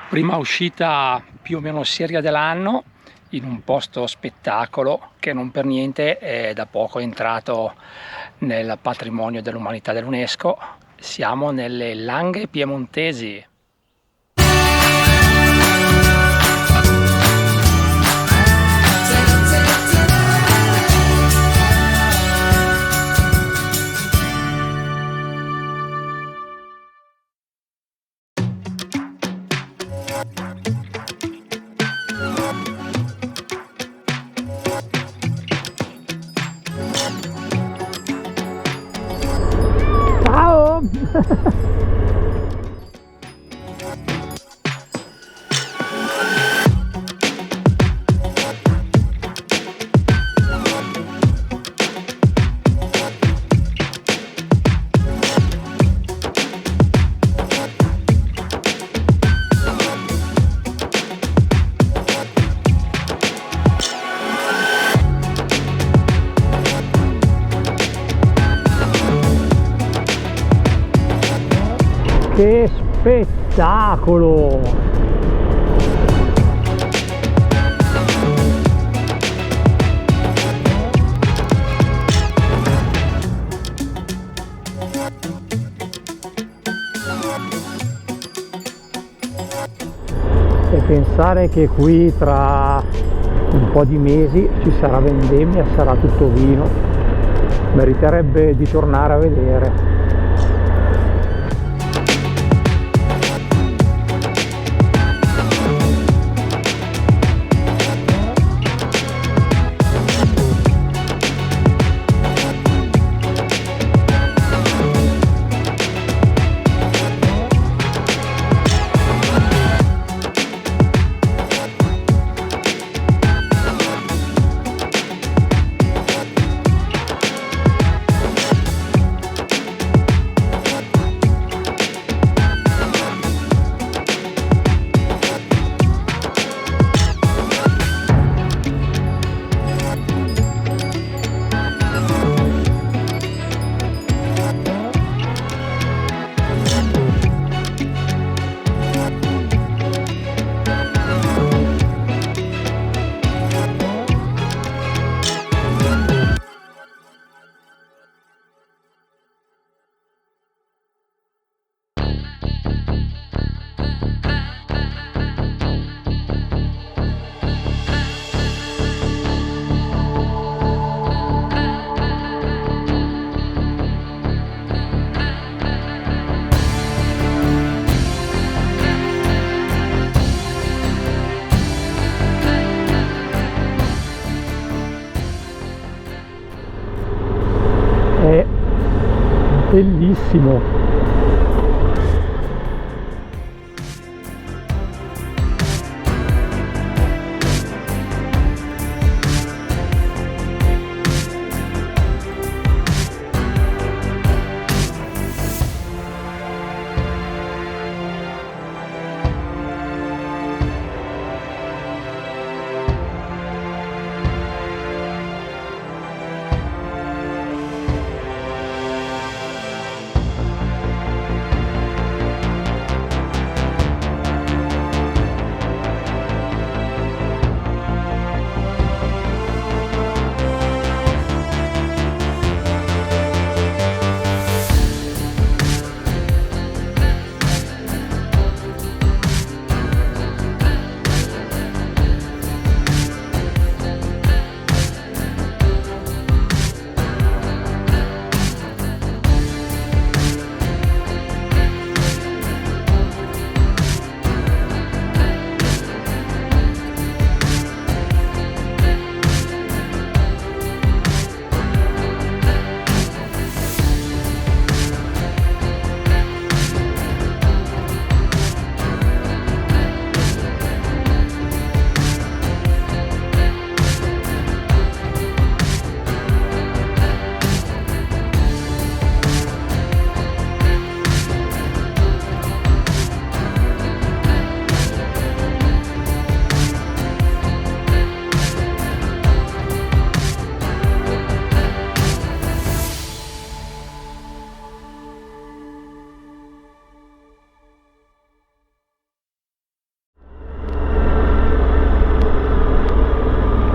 Prima uscita più o meno seria dell'anno in un posto spettacolo che non per niente è da poco entrato nel patrimonio dell'umanità dell'UNESCO. Siamo nelle Langhe Piemontesi. Ciao! Che spettacolo! E pensare che qui tra un po' di mesi ci sarà vendemmia, sarà tutto vino, meriterebbe di tornare a vedere. È bellissimo.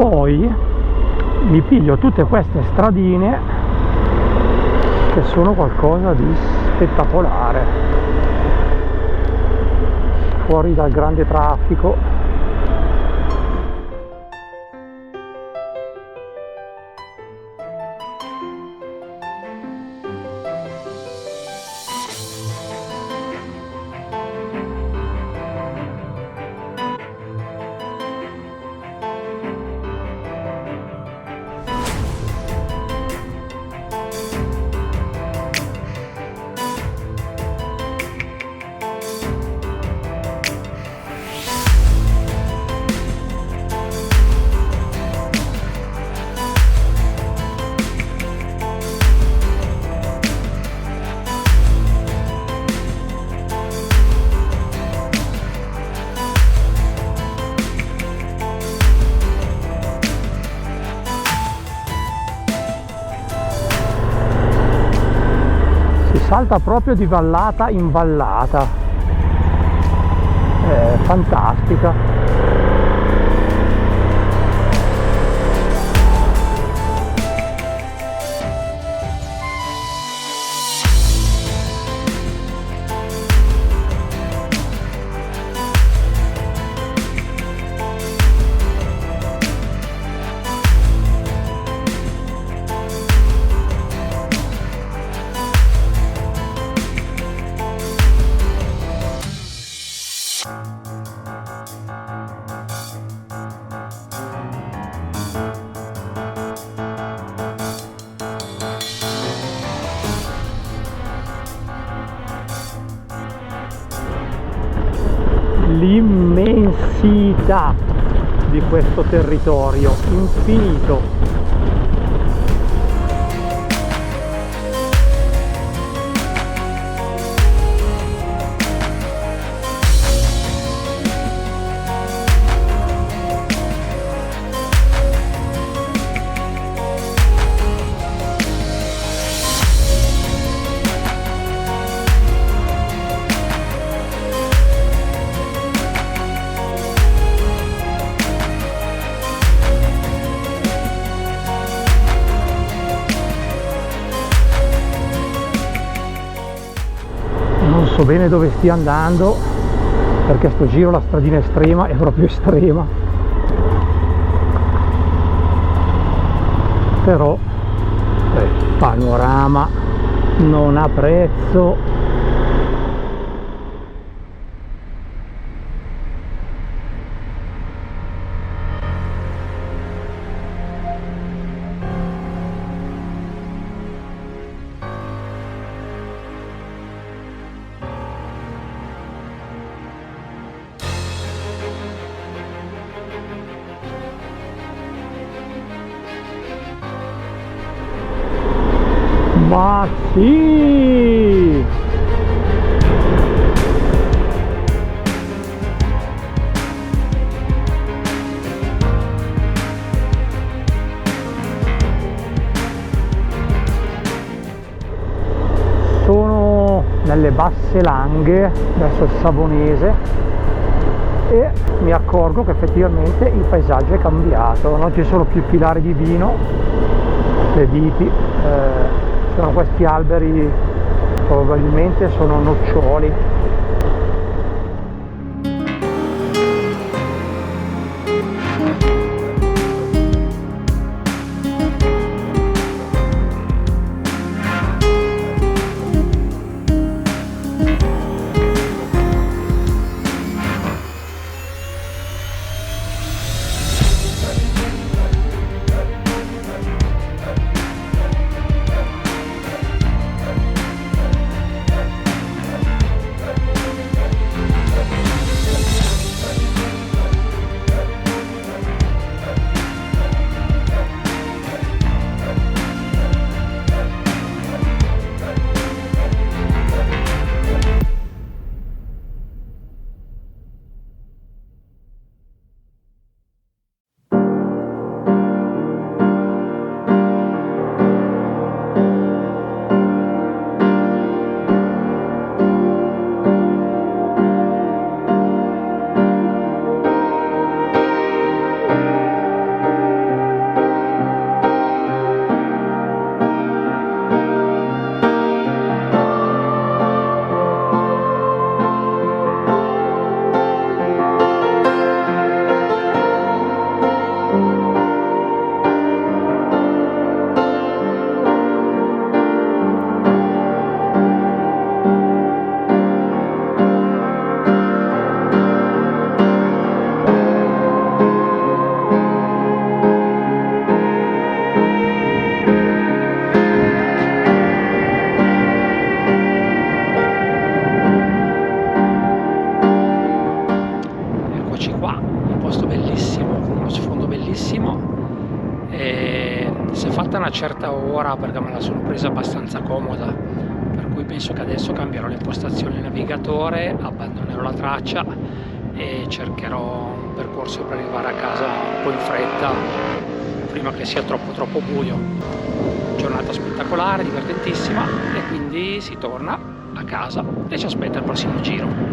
Poi mi piglio tutte queste stradine che sono qualcosa di spettacolare, fuori dal grande traffico. Salta proprio di vallata in vallata, è fantastica. L'immensità di questo territorio, infinito. Non so bene dove stia andando, perché sto giro la stradina estrema è proprio estrema, però panorama non ha prezzo. Ma sì! Sono nelle Basse Langhe, verso il Savonese, e mi accorgo che effettivamente il paesaggio è cambiato, non ci sono più filari di vino, le viti, sono questi alberi, probabilmente sono noccioli. qua, un posto bellissimo, con uno sfondo bellissimo, e si è fatta una certa ora perché me la sono presa abbastanza comoda, per cui penso che adesso cambierò l'impostazione del navigatore, abbandonerò la traccia e cercherò un percorso per arrivare a casa un po' in fretta prima che sia troppo buio. Giornata spettacolare, divertentissima, e quindi si torna a casa e ci aspetta il prossimo giro.